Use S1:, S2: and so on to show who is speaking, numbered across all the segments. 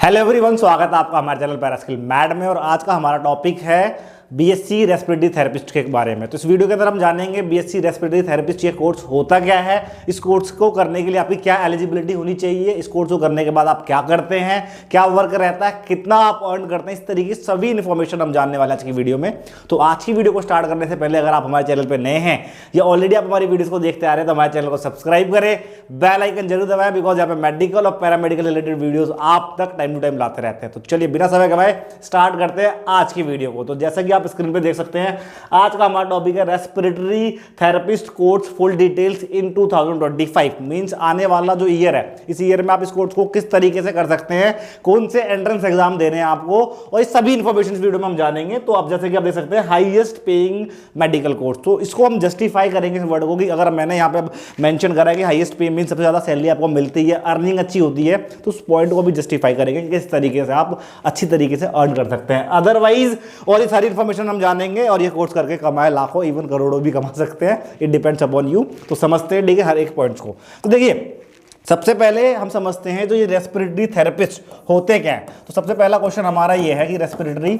S1: Hello everyone, स्वागत है आपका हमारे चैनल पैरास्किल मैड में। और आज का हमारा टॉपिक है बीएससी रेस्पिरेटरी थेरेपिस्ट के बारे में। तो इस वीडियो के अंदर हम जानेंगे बीएससी रेस्पिरेटरी थेरेपिस्ट ये कोर्स होता क्या है, इस कोर्स को करने के लिए आपकी क्या एलिजिबिलिटी होनी चाहिए, इस कोर्स को करने के बाद आप क्या करते हैं, क्या वर्क रहता है, कितना आप अर्न करते हैं, इस तरीके की सभी इन्फॉर्मेशन हम जानने वाले हैं आज की वीडियो में। तो आज की वीडियो को स्टार्ट करने से पहले अगर आप हमारे चैनल पर नए हैं या ऑलरेडी आप हमारी वीडियोस को देखते आ रहे हैं तो हमारे चैनल को सब्सक्राइब करें, बेल आइकन जरूर दबाएं, बिकॉज यहाँ पे मेडिकल और पैरामेडिकल रिलेटेड वीडियोस आप तक टाइम टू टाइम लाते रहते हैं। तो चलिए बिना समय गवाए स्टार्ट करते हैं आज की वीडियो को। तो जैसा कि आप स्क्रीन पे देख सकते हैं, आज का हमारा टॉपिक है respiratory therapist course full details in 2025। Means आने वाला जो ईयर है, इस ईयर में आप इस कोर्स को किस तरीके से कर सकते हैं, कौन से एंट्रेंस एग्जाम देने हैं आपको, और इस सभी इंफॉर्मेशन इस वीडियो में हम जानेंगे। तो आप जैसे कि आप देख सकते हैं हाईएस्ट पेइंग मेडिकल कोर्स, तो इसको हम जस्टिफाई करेंगे इस वर्ड को कि अगर मैंने यहाँ पे मेंशन करा है कि हाईएस्ट पे मीन सबसे ज्यादा सैलरी आपको मिलती है, अर्निंग अच्छी होती है, तो उस पॉइंट को भी जस्टिफाई करेंगे कि किस तरीके से आप अच्छी तरीके से अर्न कर सकते हैं। अदरवाइज और ये सारी इंफॉर्मेशन हम जानेंगे और ये कोर्स करके कमाए लाखों इवन करोड़ों भी कमा सकते हैं, इट डिपेंड्स अपॉन यू। तो समझते हैं ठीक है हर एक पॉइंट्स को। तो देखिए सबसे पहले हम समझते हैं जो ये रेस्पिरेटरी थेरेपिस्ट होते क्या हैं। तो सबसे पहला क्वेश्चन हमारा ये है कि रेस्पिरेटरी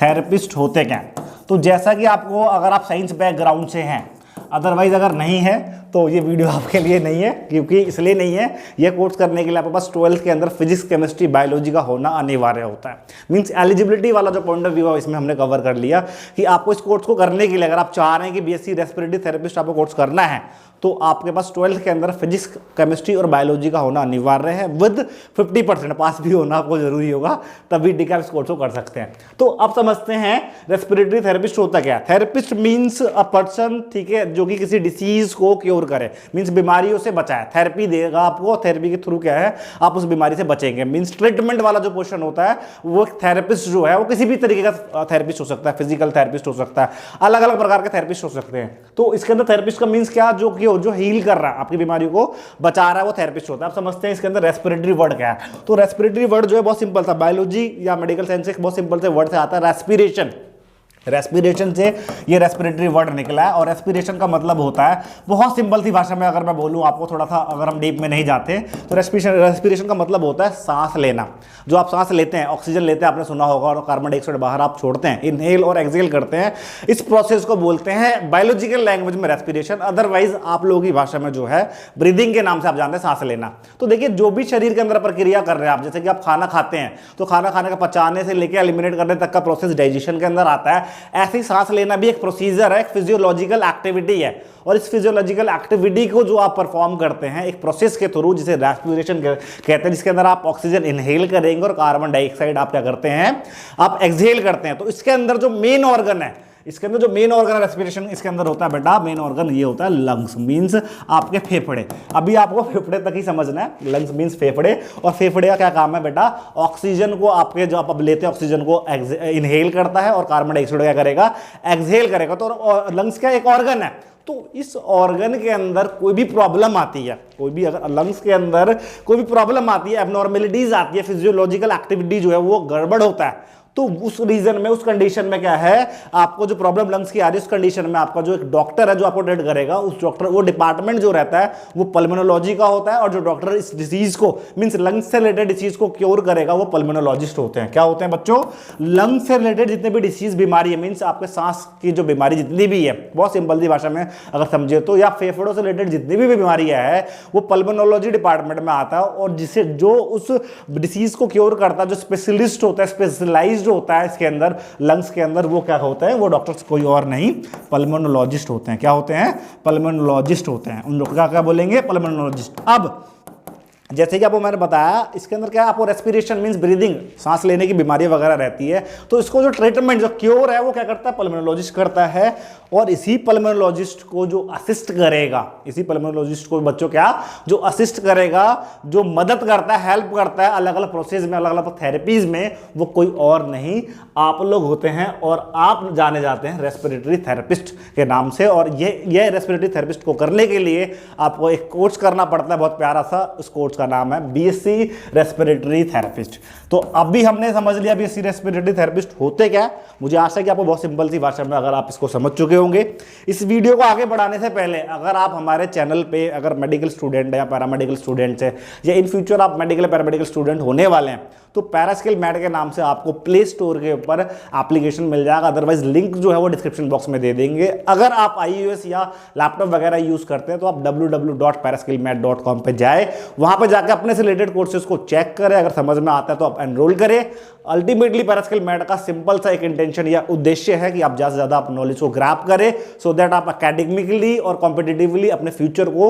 S1: थेरेपिस्ट होते क्या हैं। तो जैसा कि आपको, अगर आप साइंस बैकग्राउंड से हैं, अदरवाइज अगर नहीं है तो ये वीडियो आपके लिए नहीं है, क्योंकि इसलिए नहीं है, ये कोर्स करने के लिए आपके पास 12th के अंदर फिजिक्स केमिस्ट्री बायोलॉजी का होना अनिवार्य होता है। मींस एलिजिबिलिटी वाला जो पॉइंट ऑफ व्यू है इसमें हमने कवर कर लिया कि आपको इस कोर्स को करने के लिए, अगर आप चाह रहे हैं कि बीएससी रेस्पिरेटरी थेरेपिस्ट आपको कोर्स करना है, तो आपके पास 12th के अंदर फिजिक्स केमिस्ट्री और बायोलॉजी का होना अनिवार्य है, विद 50% पास भी होना आपको जरूरी होगा, तभी ठीक है इस कोर्स को कर सकते हैं। तो अब समझते हैं रेस्पिरेटरी थेरेपिस्ट होता क्या है। थेरेपिस्ट मींस अ पर्सन, ठीक है, जो कि किसी डिसीज को क्योर करे, मींस बीमारियों से बचाए, थेरेपी देगा आपको, थेरेपी के थ्रू क्या है आप उस बीमारी से बचेंगे। मींस ट्रीटमेंट वाला जो पोर्शन होता है वो थेरेपिस्ट जो है वो किसी भी तरीके का थेरेपिस्ट हो सकता है, फिजिकल थेरेपिस्ट हो सकता है, अलग अलग प्रकार के थेरेपिस्ट हो सकते हैं। तो इसके अंदर थेरेपिस्ट का मींस क्या, जो हील कर रहा है, आपकी बीमारी को बचा रहा है, वो थेरेपिस्ट होता है। आप समझते हैं इसके अंदर रेस्पिरेटरी वर्ड क्या है। तो रेस्पिरेटरी वर्ड जो है बहुत सिंपल था, बायोलॉजी या मेडिकल साइंस से बहुत सिंपल से वर्ड से आता है रेस्पिरेशन। रेस्पिरेशन से ये रेस्पिरेटरी वर्ड निकला है और रेस्पिरेशन का मतलब होता है, बहुत सिंपल सी भाषा में अगर मैं बोलूं आपको, थोड़ा सा अगर हम डीप में नहीं जाते, तो रेस्पिरेशन का मतलब होता है सांस लेना। जो आप सांस लेते हैं, ऑक्सीजन लेते हैं, आपने सुना होगा, और कार्बन डाइऑक्साइड बाहर आप छोड़ते हैं, इनहेल और एक्सहेल करते हैं, इस प्रोसेस को बोलते हैं बायोलॉजिकल लैंग्वेज में रेस्पिरेशन। अदरवाइज आप लोगों की भाषा में जो है ब्रीदिंग के नाम से आप जानते हैं सांस लेना। तो देखिए जो भी शरीर के अंदर प्रक्रिया कर रहे हैं आप, जैसे कि आप खाना खाते हैं, तो खाना खाने का पचाने से लेकर एलिमिनेट करने तक का प्रोसेस डाइजेशन के अंदर आता है। ऐसे ही सांस लेना भी एक प्रोसीजर है, एक फिजियोलॉजिकल एक्टिविटी है, और इस फिजियोलॉजिकल एक्टिविटी को जो आप परफॉर्म करते हैं एक प्रोसेस के थ्रू, जिसे रेस्पिरेशन कहते हैं, जिसके अंदर आप ऑक्सीजन इनहेल करेंगे और कार्बन डाइऑक्साइड आप क्या करते हैं, आप एक्सहेल करते हैं। तो इसके अंदर जो मेन ऑर्गन है, इसके अंदर जो मेन ऑर्गन रेस्पिरेशन इसके अंदर होता है बेटा, मेन ऑर्गन ये होता है लंग्स, मींस आपके फेफड़े। अभी आपको फेफड़े तक ही समझना है, लंग्स मींस फेफड़े, और फेफड़े का क्या काम है बेटा, ऑक्सीजन को आपके जो आप लेते हैं ऑक्सीजन को इनहेल करता है और कार्बन डाइऑक्साइड क्या करेगा, एक्सहेल करेगा। तो लंग्स का एक ऑर्गन है। तो इस ऑर्गन के अंदर कोई भी प्रॉब्लम आती है, कोई भी अगर लंग्स के अंदर कोई भी प्रॉब्लम आती है, एबनॉर्मेलिटीज आती है, फिजियोलॉजिकल एक्टिविटी जो है वो गड़बड़ होता है, तो उस रीजन में, उस कंडीशन में क्या है, आपको जो प्रॉब्लम लंग्स की आ रही है उस कंडीशन में आपका जो एक डॉक्टर है जो आपको ट्रीट करेगा, उस डॉक्टर, वो डिपार्टमेंट जो रहता है वो पल्मोनोलॉजी का होता है, और जो डॉक्टर इस डिसीज को, मींस लंग्स से रिलेटेड डिसीज को क्योर करेगा वो पल्मोनोलॉजिस्ट होते हैं। क्या होते हैं बच्चों, लंग्स से रिलेटेड जितने भी डिसीज बीमारी है, मींस आपके सांस की जो बीमारी जितनी भी है, बहुत सिंपल सी भाषा में अगर समझे तो, या फेफड़ों से रिलेटेड जितनी भी बीमारियां है वो पल्मोनोलॉजी डिपार्टमेंट में आता है, और जिसे जो उस डिसीज को क्योर करता है, जो स्पेशलिस्ट होता है, स्पेशलाइज्ड होता है इसके अंदर लंग्स के अंदर, वो क्या होता है, वो डॉक्टर्स कोई और नहीं, पल्मोनोलॉजिस्ट होते हैं। क्या होते हैं, पल्मोनोलॉजिस्ट होते हैं। उन लोग क्या बोलेंगे, पल्मोनोलॉजिस्ट। अब जैसे कि आपको मैंने बताया, इसके अंदर क्या है, आपको रेस्पिरेशन मींस ब्रीदिंग, सांस लेने की बीमारी वगैरह रहती है, तो इसको जो ट्रीटमेंट, जो क्योर है, वो क्या करता है, पल्मोनोलॉजिस्ट करता है। और इसी पल्मोनोलॉजिस्ट को जो असिस्ट करेगा, इसी पल्मोनोलॉजिस्ट को बच्चों क्या, जो असिस्ट करेगा, जो मदद करता है, हेल्प करता है अलग अलग प्रोसेस में, अलग अलग थेरेपीज में, वो कोई और नहीं आप लोग होते हैं, और आप जाने जाते हैं रेस्पिरेटरी थेरेपिस्ट के नाम से। और ये रेस्पिरेटरी थेरेपिस्ट को करने के लिए आपको एक कोर्स करना पड़ता है, बहुत प्यारा सा। उस कोर्स का नाम है बीएससी रेस्पिरेटरी थेरेपिस्ट। तो अब भी हमने समझ लिया बीएससी रेस्पिरेटरी थेरेपिस्ट होते क्या। मुझे आशा है कि आपको बहुत सिंपल सी भाषा में अगर आप इसको समझ चुके होंगे। इस वीडियो को आगे बढ़ाने से पहले अगर आप हमारे चैनल पे अगर मेडिकल स्टूडेंट है या पैरामेडिकल स्टूडेंट्स है, या इन फ्यूचर आप मेडिकल पैरामेडिकल स्टूडेंट होने वाले हैं, तो पैरास्किल मैट के नाम से आपको प्ले स्टोर के ऊपर एप्लीकेशन मिल जाएगा, अदरवाइज लिंक जो है वो डिस्क्रिप्शन बॉक्स में दे देंगे। अगर आप iOS या लैपटॉप वगैरह यूज करते हैं तो आप www.paraskillmat.com पे जाए, वहां पे जाकर अपने से रिलेटेड कोर्सेज को चेक करें, अगर समझ में आता है तो आप एनरोल करें। अल्टीमेटली पैरास्किल मैट का सिंपल सा एक इंटेंशन या उद्देश्य है कि आप ज्यादा से ज्यादा आप नॉलेज को ग्रैब करें, सो दैट आप एकेडमिकली और कॉम्पिटिटिवली अपने फ्यूचर को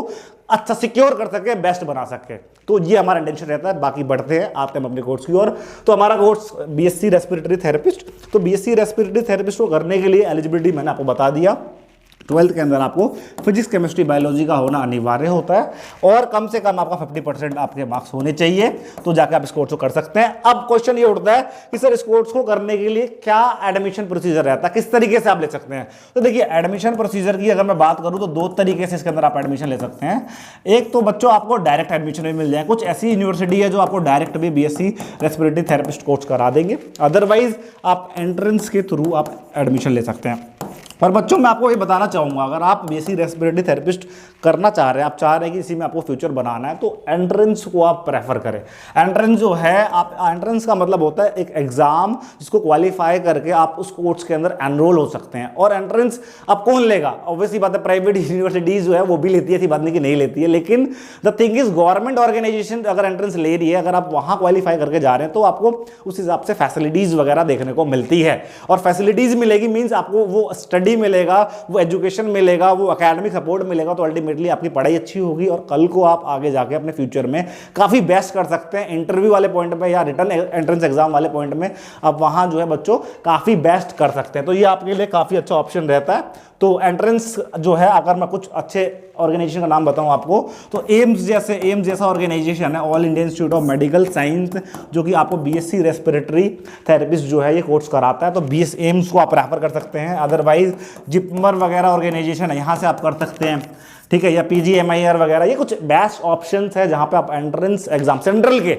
S1: अच्छा सिक्योर कर सके, बेस्ट बना सके। तो ये हमारा इंटेंशन रहता है। बाकी बढ़ते हैं, आते हैं अपने कोर्स की ओर। तो हमारा कोर्स बीएससी रेस्पिरेटरी थेरेपिस्ट, तो बीएससी रेस्पिरेटरी थेरेपिस्ट को करने के लिए एलिजिबिलिटी मैंने आपको बता दिया। 12th के अंदर आपको फिजिक्स, केमिस्ट्री, बायोलॉजी का होना अनिवार्य होता है और कम से कम आपका 50% आपके मार्क्स होने चाहिए, तो जाकर आप इस कोर्स को कर सकते हैं। अब क्वेश्चन ये उठता है कि सर इस कोर्स को करने के लिए क्या एडमिशन प्रोसीजर रहता है, किस तरीके से आप ले सकते हैं। तो देखिए एडमिशन प्रोसीजर की अगर मैं बात करूं तो 2 तरीके से इसके अंदर आप एडमिशन ले सकते हैं। एक तो बच्चों आपको डायरेक्ट एडमिशन भी मिल जाए, कुछ ऐसी यूनिवर्सिटी है जो आपको डायरेक्ट भी बीएससी रेस्पिरेटरी थेरेपिस्ट कोर्स करा देंगे, अदरवाइज आप एंट्रेंस के थ्रू आप एडमिशन ले सकते हैं। पर बच्चों मैं आपको ये बताना चाहूँगा, अगर आप बीएससी रेस्पिरेटरी थेरेपिस्ट करना चाह रहे हैं, आप चाह रहे हैं कि इसी में आपको फ्यूचर बनाना है, तो एंट्रेंस को आप प्रेफर करें। एंट्रेंस जो है, आप एंट्रेंस का मतलब होता है एक एग्जाम जिसको क्वालिफाई करके आप उस कोर्स के अंदर एनरोल हो सकते हैं। और एंट्रेंस अब कौन लेगा, ऑब्वियसली बात है प्राइवेट यूनिवर्सिटीज जो है वो भी लेती है, ऐसी बात नहीं कि नहीं लेती है, लेकिन the thing is government organisation अगर एंट्रेंस ले रही है, अगर आप वहाँ क्वालिफाई करके जा रहे हैं तो आपको उस हिसाब से फैसिलिटीज वगैरह देखने को मिलती है। और फैसिलिटीज मिलेगी मीन्स आपको वो स्टडी मिलेगा, वो एजुकेशन मिलेगा, वो एकेडमिक सपोर्ट मिलेगा, तो अल्टीमेटली आपकी पढ़ाई अच्छी होगी और कल को आप आगे जाके अपने फ्यूचर में काफी बेस्ट कर सकते हैं। इंटरव्यू वाले पॉइंट पे या रिटर्न एंट्रेंस एग्जाम वाले पॉइंट में आप वहां जो है बच्चों काफी बेस्ट कर सकते हैं, तो ये आपके लिए काफी अच्छा ऑप्शन रहता है। तो एंट्रेंस जो है, अगर मैं कुछ अच्छे ऑर्गेनाइजेशन का नाम बताऊं आपको, तो एम्स जैसा ऑर्गेनाइजेशन है, all India institute of medical science, जो कि आपको बीएससी रेस्पिरेटरी थेरेपिस्ट जो है ये कोर्स कराता है, तो बीएस एम्स को आप रेफर कर सकते हैं। अदरवाइज जिपमर वगैरह ऑर्गेनाइजेशन है, यहाँ से आप कर सकते हैं, ठीक है, या पीजीएमआईआर वगैरह, ये कुछ बेस्ट ऑप्शंस है जहाँ पे आप एंट्रेंस एग्जाम सेंट्रल के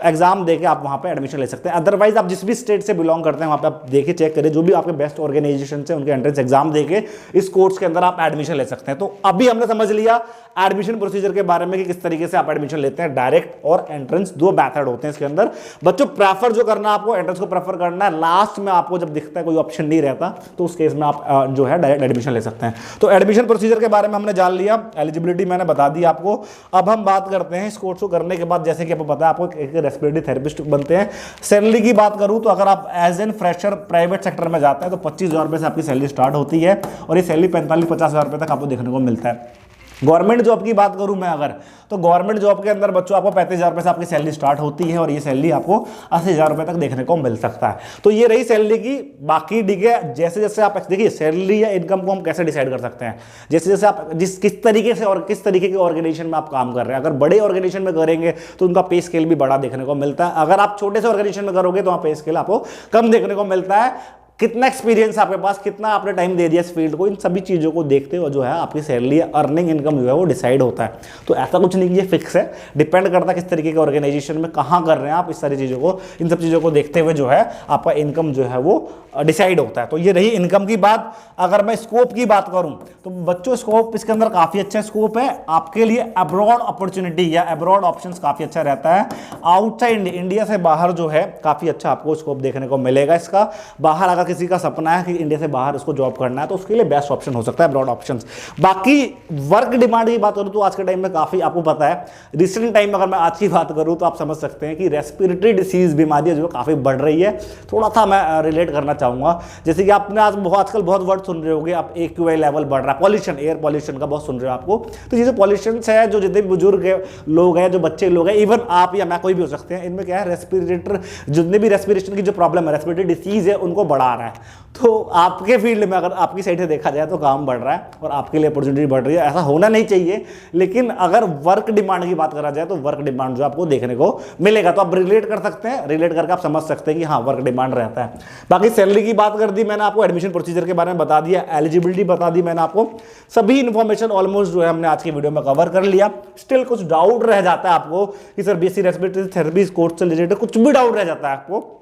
S1: एग्जाम देके आप वहाँ पे एडमिशन ले सकते हैं। अदरवाइज आप जिस भी स्टेट से बिलोंग करते हैं वहाँ पे आप देखिए, चेक करिए, जो भी आपके बेस्ट ऑर्गेनाइजेशन से उनके एंट्रेंस एग्जाम देके इस कोर्स के अंदर आप एडमिशन ले सकते हैं। तो अभी हमने समझ लिया एडमिशन प्रोसीजर के बारे में कि किस तरीके से आप एडमिशन लेते हैं। डायरेक्ट और एंट्रेंस 2 मेथड होते हैं इसके अंदर। बच्चों प्रेफर जो करना है आपको, एंट्रेंस को प्रेफर करना है। लास्ट में आपको जब दिखता है कोई ऑप्शन नहीं रहता तो उस केस में आप जो है डायरेक्ट एडमिशन ले सकते हैं। तो एडमिशन प्रोसीजर के बारे में हमने जान लिया, एलिजिबिलिटी मैंने बता दी आपको। अब हम बात करते हैं इस कोर्स को करने के बाद, जैसे कि आपको पता है आपको एक रेस्पिरेटरी थेरेपिस्ट बनते हैं। सैलरी की बात करूं तो अगर आप as an fresher private sector में जाते हैं तो 25,000 रुपए से आपकी सैलरी स्टार्ट होती है और ये सैलरी 45-50,000 रुपए तक आपको देखने को मिलता है। गवर्नमेंट जॉब की बात करूं मैं अगर, तो गवर्नमेंट जॉब के अंदर बच्चों आपको 35,000 रुपए से आपकी सैलरी स्टार्ट होती है और ये सैलरी आपको 80,000 रुपए तक देखने को मिल सकता है। तो ये रही सैलरी की। बाकी ठीक है, जैसे जैसे आप देखिए सैलरी या इनकम को हम कैसे डिसाइड कर सकते हैं, जैसे जैसे आप किस तरीके से और किस तरीके के ऑर्गेनाइजेशन में आप काम कर रहे हैं। अगर बड़े ऑर्गेनाइजेशन में करेंगे तो उनका पे स्केल भी बड़ा देखने को मिलता है। अगर आप छोटे से ऑर्गेनाइजेशन में करोगे तो वहाँ पे स्केल आपको कम देखने को मिलता है। कितना एक्सपीरियंस आपके पास, कितना आपने टाइम दे दिया इस फील्ड को, इन सभी चीज़ों को देखते हुए जो है आपकी सैलरी अर्निंग इनकम जो है वो डिसाइड होता है। तो ऐसा कुछ नहीं कि ये फिक्स है, डिपेंड करता है किस तरीके के ऑर्गेनाइजेशन में कहाँ कर रहे हैं आप। इस सारी चीज़ों को, इन सब चीज़ों को देखते हुए जो है आपका इनकम जो है वो डिसाइड होता है। तो ये रही इनकम की बात। अगर मैं स्कोप की बात करूं तो बच्चों स्कोप इसके अंदर काफ़ी अच्छा स्कोप है आपके लिए। अब्रॉड अपॉर्चुनिटी या अब्रॉड ऑप्शंस काफ़ी अच्छा रहता है। आउटसाइड इंडिया से बाहर जो है काफ़ी अच्छा आपको स्कोप देखने को मिलेगा इसका। बाहर अगर किसी का सपना है कि इंडिया से बाहर उसको जॉब करना है तो उसके लिए बेस्ट ऑप्शन हो सकता है अब्रॉड ऑप्शंस। बाकी वर्क डिमांड की बात करूं तो आज के टाइम में काफ़ी आपको पता है, रिसेंट टाइम में अगर मैं आज की बात करूं तो आप समझ सकते हैं कि रेस्पिरेटरी डिसीज बीमारियां जो काफ़ी बढ़ रही है। थोड़ा सा मैं रिलेट करना चाहूँगा, जैसे कि आपने आजकल बहुत वर्ड सुन रहे होंगे आप, AQI लेवल बढ़ रहा है, पॉल्यूशन, एयर पॉल्यूशन का बहुत सुन रहे हो आपको। तो ये जो पॉल्यूशन है, जो जितने भी बुजुर्ग लोग हैं, जो बच्चे लोग हैं, इवन आप या मैं कोई भी हो सकते हैं, इनमें क्या है रेस्पिरेटर, जितने भी रेस्पिरेशन की जो प्रॉब्लम है, रेस्पिरेटरी डिसीज है, उनको बढ़ा रहा है। तो आपके फील्ड में अगर आपकी साइड से देखा जाए तो काम बढ़ रहा है और आपके लिए अपॉर्चुनिटी बढ़ रही है। ऐसा होना नहीं चाहिए, लेकिन अगर वर्क डिमांड की बात करा जाए तो वर्क डिमांड जो आपको देखने को मिलेगा। तो आप रिलेट कर सकते हैं, रिलेट करके आप समझ सकते हैं कि हाँ वर्क डिमांड रहता है। बाकी सैलरी की बात कर दी मैंने आपको, एडमिशन प्रोसीजर के बारे में बता दिया, एलिजिबिलिटी बता दी मैंने आपको, सभी इन्फॉर्मेशन ऑलमोस्ट जो है हमने आज की वीडियो में कवर कर लिया। स्टिल कुछ डाउट रह जाता है आपको कि sir BSc respiratory therapy course से रिलेटेड कुछ भी डाउट रह जाता है आपको,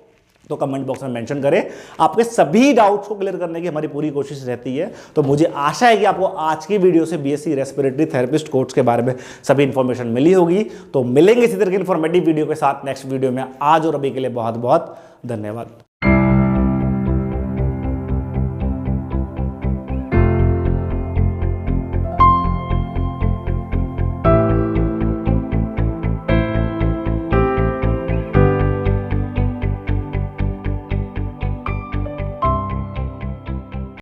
S1: तो कमेंट बॉक्स में मेंशन करें। आपके सभी डाउट्स को क्लियर करने की हमारी पूरी कोशिश रहती है। तो मुझे आशा है कि आपको आज की वीडियो से बीएससी रेस्पिरेटरी थेरेपिस्ट कोर्स के बारे में सभी इंफॉर्मेशन मिली होगी। तो मिलेंगे इसी तरह की इंफॉर्मेटिव वीडियो के साथ नेक्स्ट वीडियो में। आज और अभी के लिए बहुत बहुत धन्यवाद।